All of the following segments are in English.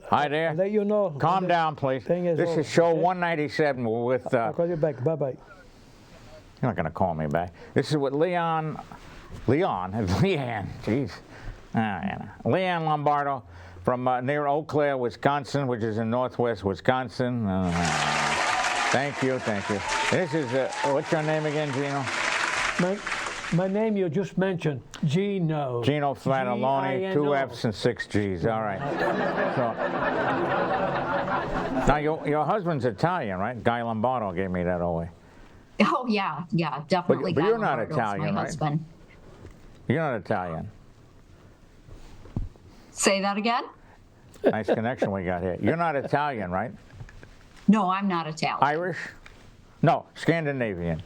Hi there. I'll let you know. Calm down, please. This over, is show okay? 197 with... I'll call you back. Bye-bye. You're not going to call me back. This is with LeAnn. LeAnn. Jeez. LeAnn Lombardo from near Eau Claire, Wisconsin, which is in northwest Wisconsin. Thank you. This is, what's your name again, Gino? My name you just mentioned, Gino. Gino Flataloni, 2 F's and 6 G's. All right. So, now, your husband's Italian, right? Guy Lombardo gave me that away. Oh, yeah, definitely. But you're not Lombardo's Italian, my right? husband. You're not Italian. Say that again? Nice connection we got here. You're not Italian, right? No, I'm not Italian. Irish? No, Scandinavian.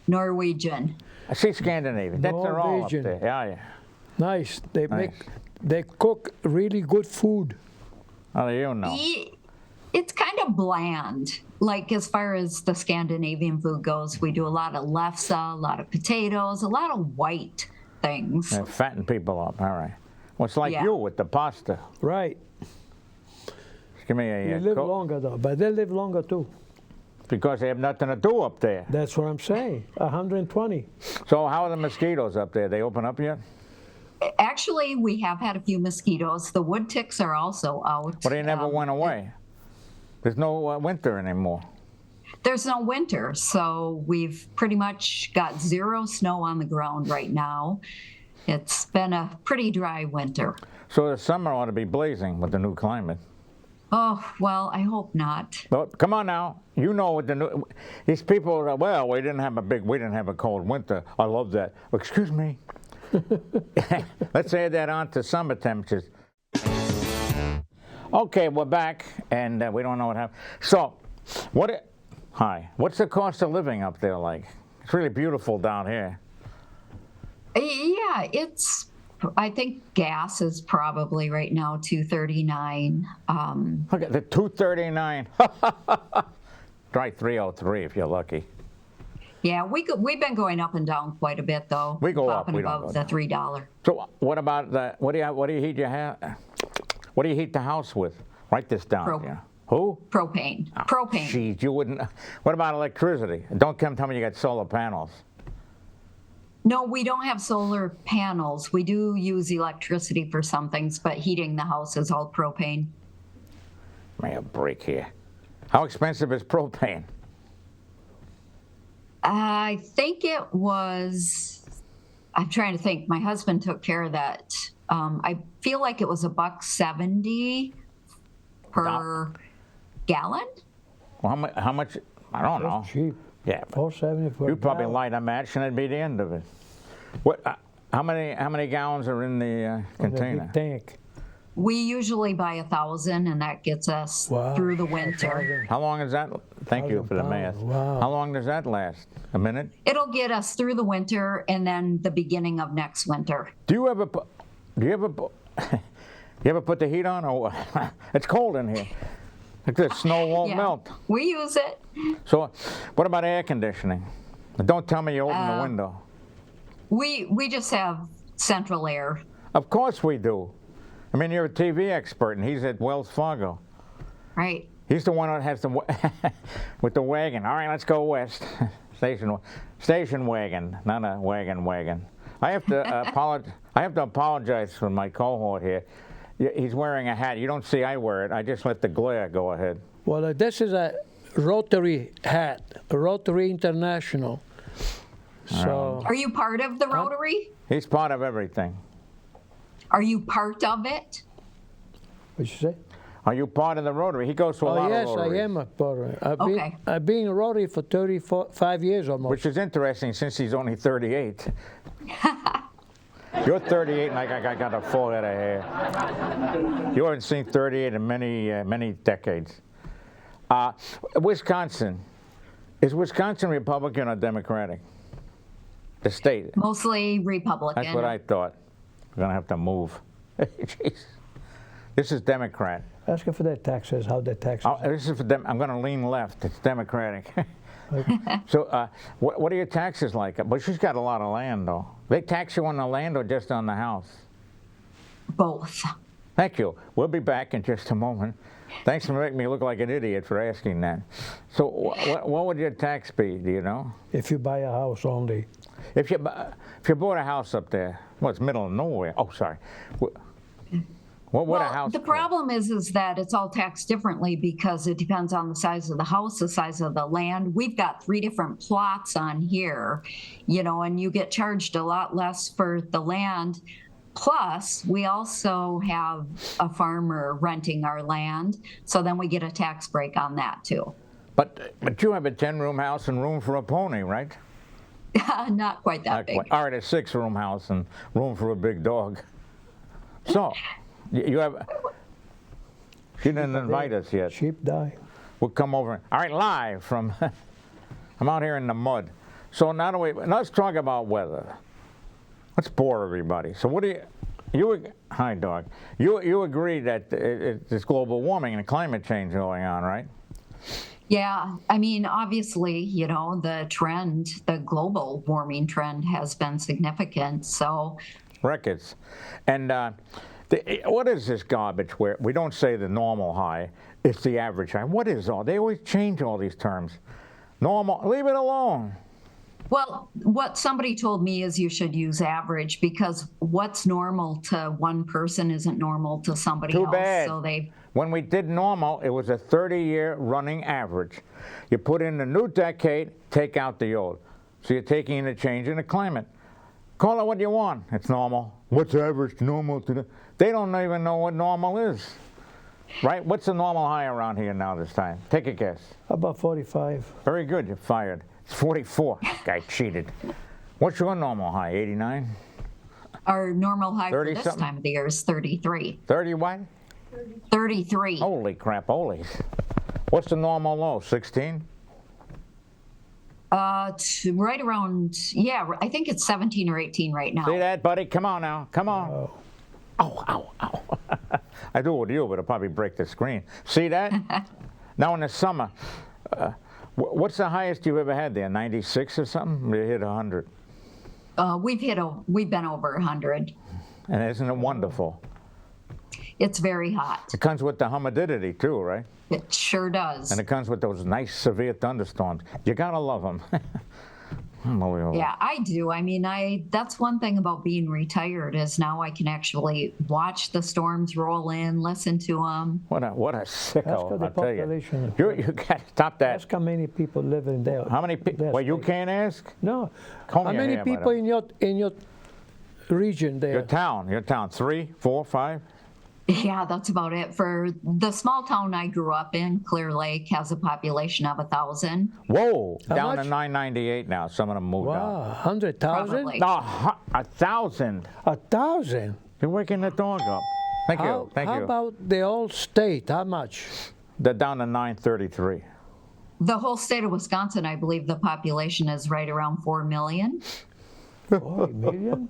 Norwegian. I see Scandinavian. They're all up Norwegian. there. Yeah. Nice. Nice. They cook really good food. How do you know? It's kind of bland. Like as far as the Scandinavian food goes, we do a lot of lefse, a lot of potatoes, a lot of white things. They fatten people up. All right. Well, it's like Yeah. you with the pasta. Right. Give me a You live Coke. longer, though. But they live longer, too. Because they have nothing to do up there. That's what I'm saying. 120. So how are the mosquitoes up there? They open up yet? Actually, we have had a few mosquitoes. The wood ticks are also out. But they never went away. There's no winter anymore. There's no winter, so we've pretty much got 0 snow on the ground right now. It's been a pretty dry winter. So the summer ought to be blazing with the new climate. Oh, well, I hope not. But come on now, you know what these people are, well, we didn't have a cold winter. I love that. Excuse me. Let's add that on to summer temperatures. Okay, we're back, and we don't know what happened. So, what's the cost of living up there like? It's really beautiful down here. Yeah, I think gas is probably right now $2.39. Look at the $2.39. Try $3.03 if you're lucky. Yeah, we've been going up and down quite a bit though. We go up, Popping we don't above go the $3. So what about what do you heat your what do you heat the house with? Write this down. Yeah. Who? Propane. Oh, Propane. Geez, you wouldn't. What about electricity? Don't come tell me you got solar panels. No, we don't have solar panels. We do use electricity for some things, but heating the house is all propane. Give me a break here. How expensive is propane? I think it was, I'm trying to think. My husband took care of that. I feel like it was $1.70 per gallon. Well, how much? I don't know. That's cheap. Yeah. $4.70 for You a probably gallon. light a match and it'd be the end of it. What? How many gallons are in the container? The big tank. We usually buy 1,000, and that gets us Wow. through the winter. How long is that? Thank you for the 1,000 math. pounds. Wow. How long does that last? A minute? It'll get us through the winter and then the beginning of next winter. Do you ever put the heat on, or what? It's cold in here? Like the snow won't Yeah, melt. we use it. So, what about air conditioning? Don't tell me you open the window. We just have central air. Of course we do. I mean, you're a TV expert, and he's at Wells Fargo. Right. He's the one that has the with the wagon. All right, let's go west. Station wagon, not a wagon. I have to apologize for my cohort here. He's wearing a hat. You don't see I wear it. I just let the glare go ahead. Well, this is a Rotary hat, Rotary International. So, Are you part of the Rotary? He's part of everything. Are you part of it? what'd you say? Are you part of the Rotary? He goes to a lot Yes, of Rotaries. I am a Rotary. Okay. I've been a Rotary for 35 years almost. Which is interesting since he's only 38. You're 38 and I got a full head of hair. You haven't seen 38 in many decades. Wisconsin. Is Wisconsin Republican or Democratic? The state. Mostly Republican. That's what I thought. We're going to have to move. Jeez. This is Democrat. Ask her for their taxes, how their taxes. This is for I'm going to lean left. It's Democratic. So what are your taxes like? But she's got a lot of land, though. They tax you on the land or just on the house? Both. Thank you. We'll be back in just a moment. Thanks for making me look like an idiot for asking that. So what would your tax be, do you know? If you buy a house only. If you bought a house up there, well, it's middle of nowhere. Oh, sorry. What would a house the cost? problem is that it's all taxed differently because it depends on the size of the house, the size of the land. We've got 3 different plots on here, and you get charged a lot less for the land. Plus, we also have a farmer renting our land, so then we get a tax break on that too. But you have a 10-room house and room for a pony, right? Not quite that big. All right, a 6-room house and room for a big dog. So, you have. She didn't invite us yet. Sheep die. We'll come over. All right, live from. I'm out here in the mud. So now let's talk about weather. Let's bore everybody. So what do you? Hi, dog. You agree that it's global warming and climate change going on, right? Yeah, I mean, obviously, the global warming trend has been significant. So, Records, and what is this garbage where we don't say the normal high? It's the average high. What is all? They always change all these terms. Normal, leave it alone. well, what somebody told me is you should use average because what's normal to one person isn't normal to somebody Too else. bad. So When we did normal, it was a 30-year running average. You put in the new decade, take out the old. So you're taking in a change in the climate. Call it what you want. It's normal. What's average normal to the? They don't even know what normal is. Right? What's the normal high around here now this time? Take a guess. About 45. Very good. You're fired. It's 44. Guy cheated. What's your normal high? 89? our normal high for 30 this something? time of the year is 33. 30 what? 33. Holy crap, holy. What's the normal low, 16? Right around, yeah, I think it's 17 or 18 right now. See that, buddy? Come on now, come on. Ow, ow, ow. I do it with you, but it'll probably break the screen. See that? Now in the summer, what's the highest you've ever had there, 96 or something? You hit 100. We've been over 100. And isn't it wonderful? It's very hot. It comes with the humidity too, right? It sure does. And it comes with those nice severe thunderstorms. You gotta love them. Unbelievable. Yeah, I do. I mean, that's one thing about being retired is now I can actually watch the storms roll in, listen to them. What a sicko, the I'll tell you. population. You got to stop that. Ask how many people live in there. How many people? That Well, you state. can't ask? No. Comb How your many hair, people madam. in your region there? Your town, 3, 4, 5? Yeah, that's about it. For the small town I grew up in, Clear Lake has a population of 1,000. Whoa, How down to much? 998 now. Some of them moved Wow, out. 100,000? Probably. No, 1,000. 1,000? You're waking the dog up. Thank you, thank How you. about the whole state? How much? They're down to 933. The whole state of Wisconsin, I believe the population is right around 4 million. 40 million?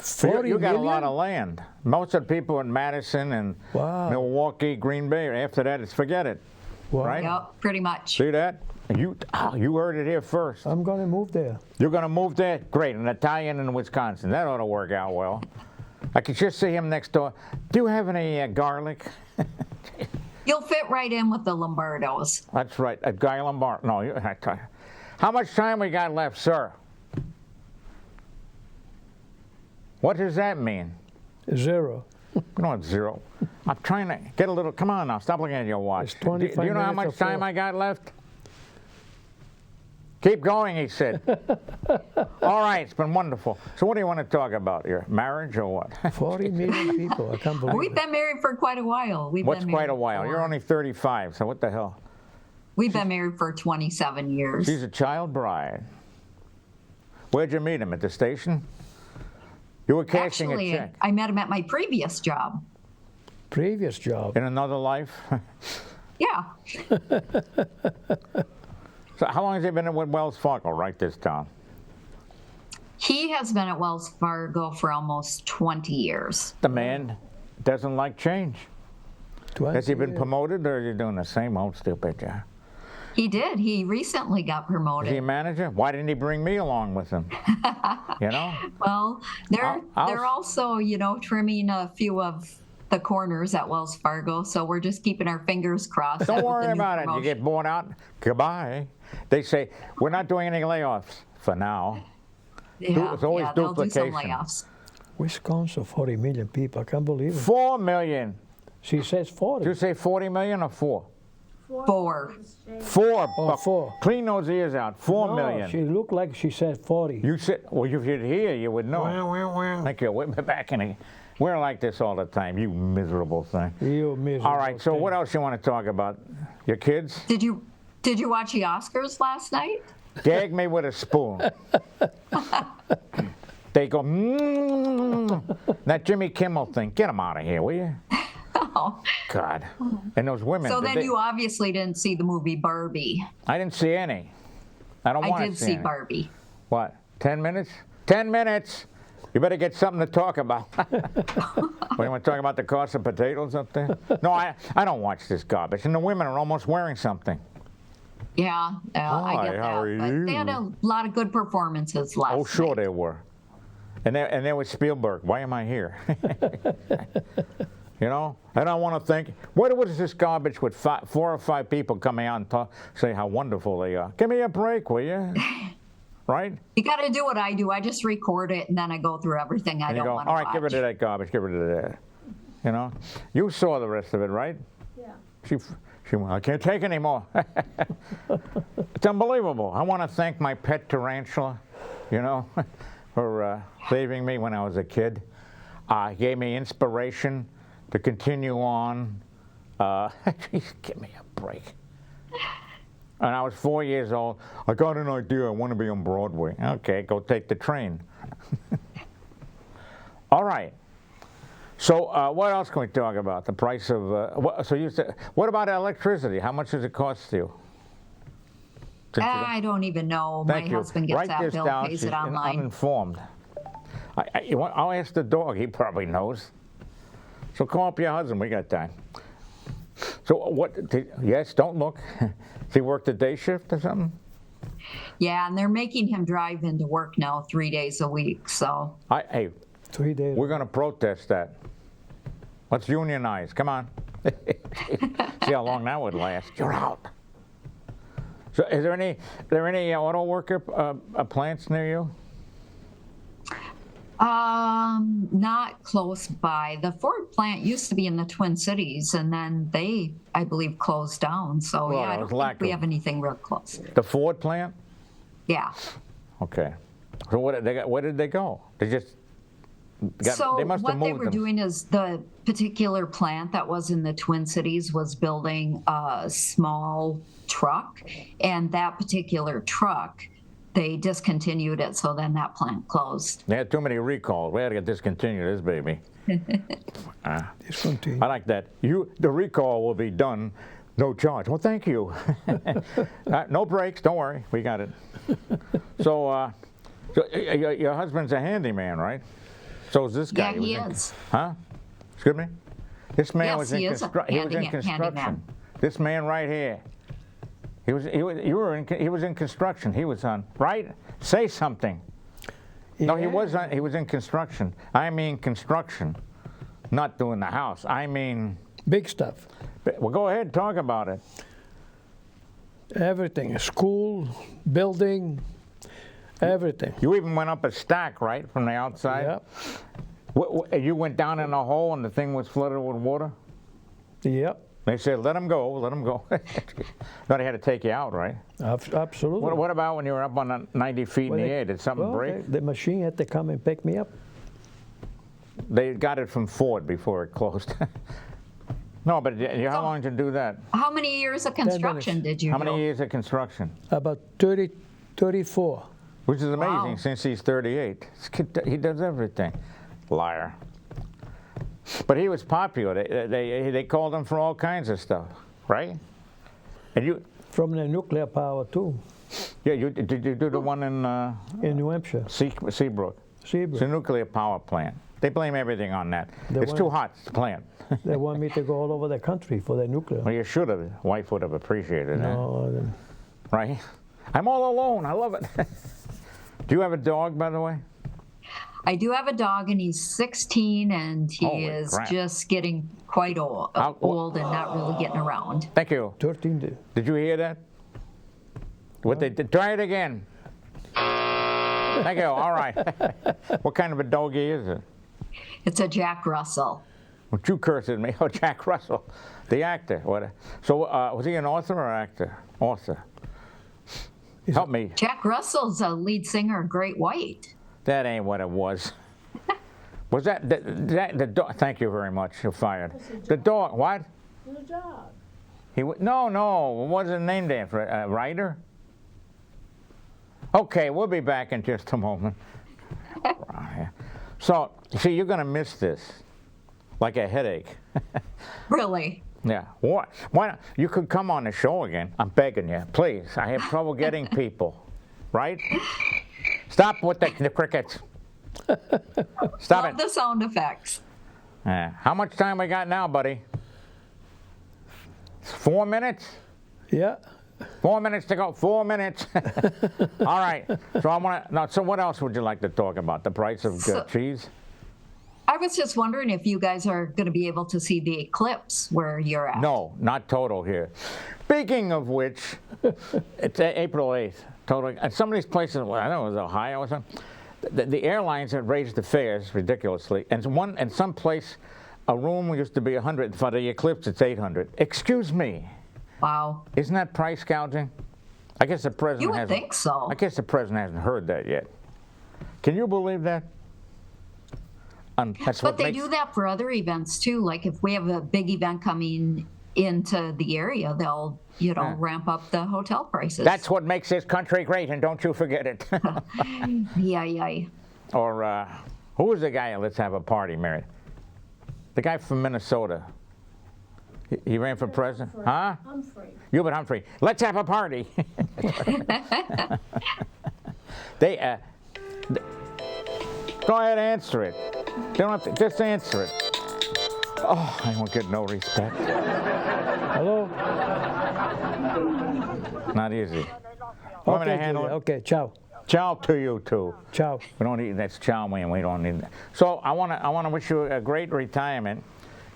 So you 40 got a lot million? of land. Most of the people in Madison and Wow. Milwaukee, Green Bay, after that, it's forget it. Wow. Right? Yep, pretty much. See that? You heard it here first. I'm going to move there. You're going to move there? Great. An Italian in Wisconsin. That ought to work out well. I could just see him next door. Do you have any garlic? You'll fit right in with the Lombardos. That's right. A guy Lombardo. No, how much time we got left, sir? What does that mean? 0. No, it's 0. I'm trying to get a little. Come on now. Stop looking at your watch. It's 25 Do you know how minutes much to time 4. I got left? Keep going, he said. All right, it's been wonderful. So what do you want to talk about? Your marriage or what? 40 million people. I can't believe We've it. been married for quite a while. What's quite a while? You're only 35, so what the hell? We've been married for 27 years. She's a child bride. Where'd you meet him? At the station? You were cashing Actually, a check. I met him at my previous job. Previous job. In another life? Yeah. So how long has he been with Wells Fargo? Write this down. He has been at Wells Fargo for almost 20 years. The man doesn't like change. 20 Has he been years. promoted, or are you doing the same old stupid job? He did. He recently got Is he a promoted. manager? Why didn't he bring me along with him? You know? Well, they're I'll- they're also, trimming a few of the corners at Wells Fargo, so we're just keeping our fingers crossed. Don't that with the worry new about it. You promotion- get bought out, goodbye. They say, we're not doing any layoffs for now. Yeah, it's always they'll do some duplication. layoffs. Wisconsin, 40 million people. I can't believe it. 4 million. She says 40. Did you say 40 million or 4? 4. 4. Oh, 4. Clean those ears out. 4 No, million. she looked like she said 40. You said, well, if you'd hear, you would know. Thank you. We're back in. We're like this all the time, you miserable thing. You miserable All right, so thing. what else you want to talk about? Your kids? Did you watch the Oscars last night? Gag me with a spoon. They go, that Jimmy Kimmel thing. Get him out of here, will you? Oh. God. And those women. So did then they- you obviously didn't see the movie Barbie. I didn't see any. I don't want I to did see see any. Barbie. What, 10 minutes? 10 minutes! You better get something to talk about. What, you want to talk about the cost of potatoes up there? No, I don't watch this garbage. And the women are almost wearing something. Yeah, I Hi, get that. how are but they had you? a lot of good performances last Oh, sure night. they were. And there was Spielberg. Why am I here? You know? I don't want to think, what was this garbage with 4 or 5 people coming out and say how wonderful they are? Give me a break, will you? Right? You got to do what I do. I just record it and then I go through everything I And you don't go, want to all right, watch. get rid of that garbage, get rid of that. You know? You saw the rest of it, right? Yeah. She went, I can't take any more. It's unbelievable. I want to thank my pet tarantula, you know, for saving me when I was a kid. He gave me inspiration to continue on. Jeez, give me a break. And I was 4 years old. I got an idea. I want to be on Broadway. Okay, go take the train. All right. So what else can we talk about? The price of so you said. What about electricity? How much does it cost you? Since you don't- I don't even know. Thank My you. husband gets Write that this bill, down. pays She's it online. uninformed. I'll ask the dog. He probably knows. So call up your husband. We got time. So what? Yes, don't look. Does he work the day shift or something? Yeah, and they're making him drive into work now 3 days a week. So Hey, 3 days. we're going to protest that. Let's unionize. Come on. See how long that would last. You're out. So, is there any auto worker plants near you? not close by. The Ford plant used to be in the Twin Cities, and then they, I believe, closed down. So Well, yeah, that I was don't lack think we of- have anything real close. The Ford plant? Yeah. Okay. So where did they go? They just So they must have what they moved were them. doing is the particular plant that was in the Twin Cities was building a small truck, and that particular truck, they discontinued it, so then that plant closed. They had too many recalls. We had to get discontinued this baby. Discontinue. I like that. The recall will be done, no charge. Well, thank you. No breaks. Don't worry. We got it. So your husband's a handyman, right? So is this guy. Yeah, he is. Huh? Excuse me? This man Yes, was in he is a handyman. construction. This man right here. He was in construction. He was on, right? Say something. No, he Yeah. wasn't. He was in construction. I mean construction, not doing the house. I mean, Big stuff. well, go ahead, talk about it. Everything. School, building, everything. You even went up a stack, right, from the outside? Yep. You went down in a hole and the thing was flooded with water? Yep. They said, let him go, let him go. No, they had to take you out, right? Absolutely. What about when you were up on 90 feet Well, in the air? Did something well, break? The machine had to come and pick me up. They got it from Ford before it closed. No, but how long did you do that? How many years of construction minutes. did you How do? many years of construction? About 34. Which is amazing Wow. since he's 38. This kid, he does everything. Liar. But he was popular. They called him for all kinds of stuff, right? And you, From the nuclear power too, yeah, did you do the one in in New Hampshire. Seabrook? It's a Seabrook. nuclear power plant. They blame everything on that. The It's one- too hot to plant. They want me to go all over the country for the nuclear. Well, you should have. Wife would have appreciated that, No, then- right? I'm all alone. I love it. Do you have a dog, by the way? I do have a dog, and he's 16, and he Holy is crap. just getting quite old, old and not really getting around. Thank you. 13 days. Did you hear that? What they did? Try it again. Thank you. All right. What kind of a doggy is it? It's a Jack Russell. Well, you cursed at me. Oh, Jack Russell, the actor. What? So was he an author or actor? Author. Help me. Jack Russell's a lead singer of Great White. That ain't what it was. Was that the dog? Thank you very much. You're fired. The dog. What? The dog. No. What was his name then? For writer? Okay, we'll be back in just a moment. So, see, you're going to miss this, like a headache. Really? Yeah. Why not? You could come on the show again. I'm begging you, please. I have trouble getting people. Right? Stop with the crickets. Stop Love it. the sound effects. How much time we got now, buddy? 4 minutes? Yeah. 4 minutes to go. 4 minutes. All right. So I want to. Now, so what else would you like to talk about? The price of cheese? I was just wondering if you guys are going to be able to see the eclipse where you're at. No, not total here. Speaking of which, it's April 8th. Total. And some of these places, well, I know it was Ohio or something. The airlines have raised the fares ridiculously. And some place, a room used to be $100. For the eclipse, it's $800. Excuse me. Wow. Isn't that price gouging? I guess the president You would hasn't. think so. I guess the president hasn't heard that yet. Can you believe that? That's But what they makes, do that for other events too. Like if we have a big event coming into the area, they'll, ramp up the hotel prices. That's what makes this country great, and don't you forget it. Yeah. Or who was the guy? Let's have a party, Mary. The guy from Minnesota. He ran for president, huh? Humphrey. Hubert Humphrey. Let's have a party. They go ahead, answer it. Don't have to, just answer it. Oh, I won't get no respect. Hello? Not easy. Want me to Okay, handle Julia. it? Okay, ciao. Ciao to you too. Ciao. We don't need that's chow mein. We don't need that. So I want to wish you a great retirement,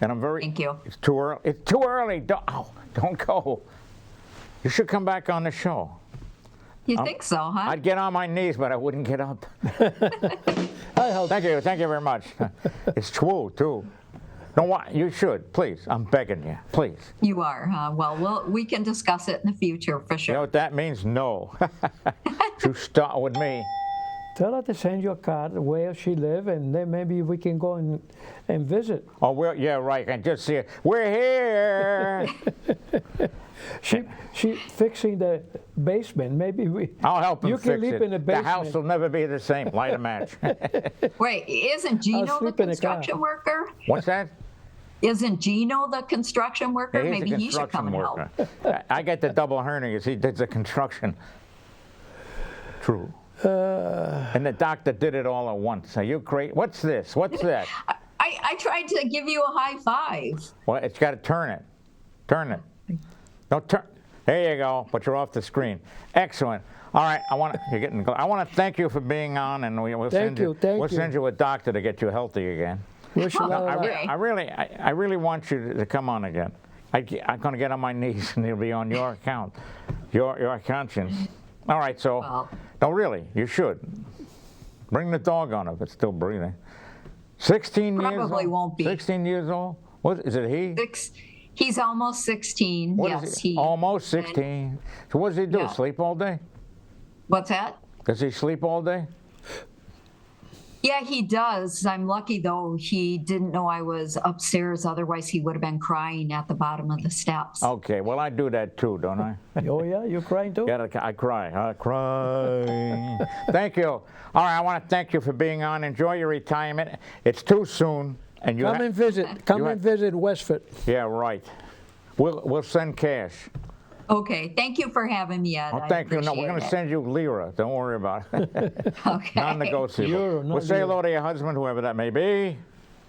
and I'm very. Thank you. It's too early. It's too early. Don't go. You should come back on the show. You think so, huh? I'd get on my knees, but I wouldn't get up. I help. Thank you very much. It's true too. No, what you should please. I'm begging you, please. You are, huh? Well, we can discuss it in the future for You sure. know what that means? No. You start with me. Tell her to send you a card where she live, and then maybe we can go and visit. Oh, well, yeah, right. I just see it. We're here. She fixing the basement. Maybe I'll help him you fix can live it. in the The basement. house will never be the same. Light a match. Wait, isn't Gino the sleep in a car. construction worker? What's that? Isn't Gino the construction worker? Yeah, he's Maybe a he should come construction and help. worker. I get the double hernias. He did the construction. True. And the doctor did it all at once. Are you crazy? What's this? What's that? I tried to give you a high five. Well, it's got to turn it. Turn it. No, turn. There you go. But you're off the screen. Excellent. All right. I want to thank you for being on, and we'll Thank you. we'll send you a doctor to get you healthy again. Wish you Oh, well. okay. I really want you to come on again. I'm going to get on my knees, and it'll be on your account, your conscience. All right, so, Well. no, really, you should. Bring the dog on if it's still breathing. 16 years old? Probably won't be. 16 years old? What, is it he? He's almost 16. What Yes, is he? he. Almost 16. So what does he do, Yeah. sleep all day? What's that? Does he sleep all day? Yeah, he does. I'm lucky, though, he didn't know I was upstairs. Otherwise, he would have been crying at the bottom of the steps. Okay, well, I do that too, don't I? Oh yeah, you crying too? I cry. I cry. Thank you. All right, I want to thank you for being on. Enjoy your retirement. It's too soon. And you Come and visit. Come and visit Westford. Yeah, right. We'll send cash. Okay, thank you for having me, Ed. Oh, I thank you. No, we're appreciate going to it. send you lira. Don't worry about it. Okay. Non-negotiable. Euro, not We'll say lira. hello to your husband, whoever that may be,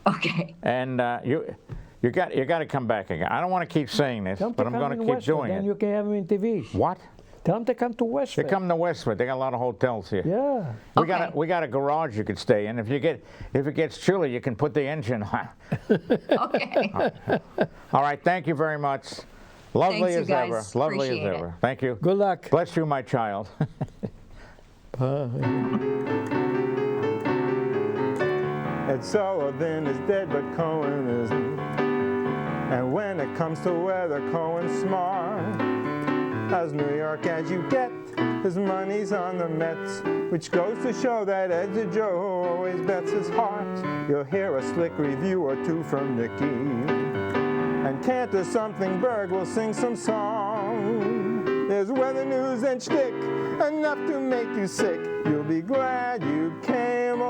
Okay. and you got to come back again. I don't want to keep saying this, Come but to I'm come going in to keep Westford, doing then it. you can have him in TV. What? Tell them to come to They Westford. come to Westford. They got a lot of hotels here. Yeah. We got a garage you could stay in. If it gets chilly, you can put the engine on. Okay. All right. Thank you very much. Lovely Thanks, you as ever. guys. Lovely as Appreciate it. ever. Thank you. Good luck. Bless you, my child. Ed Sullivan is dead, but Cohen isn't. And when it comes to weather, Cohen's smart. As New York as you get, his money's on the Mets, which goes to show that Ed's a Joe who always bets his heart. You'll hear a slick review or two from Nicky, and Cantor Something Berg will sing some song. There's weather news and shtick, enough to make you sick. You'll be glad you came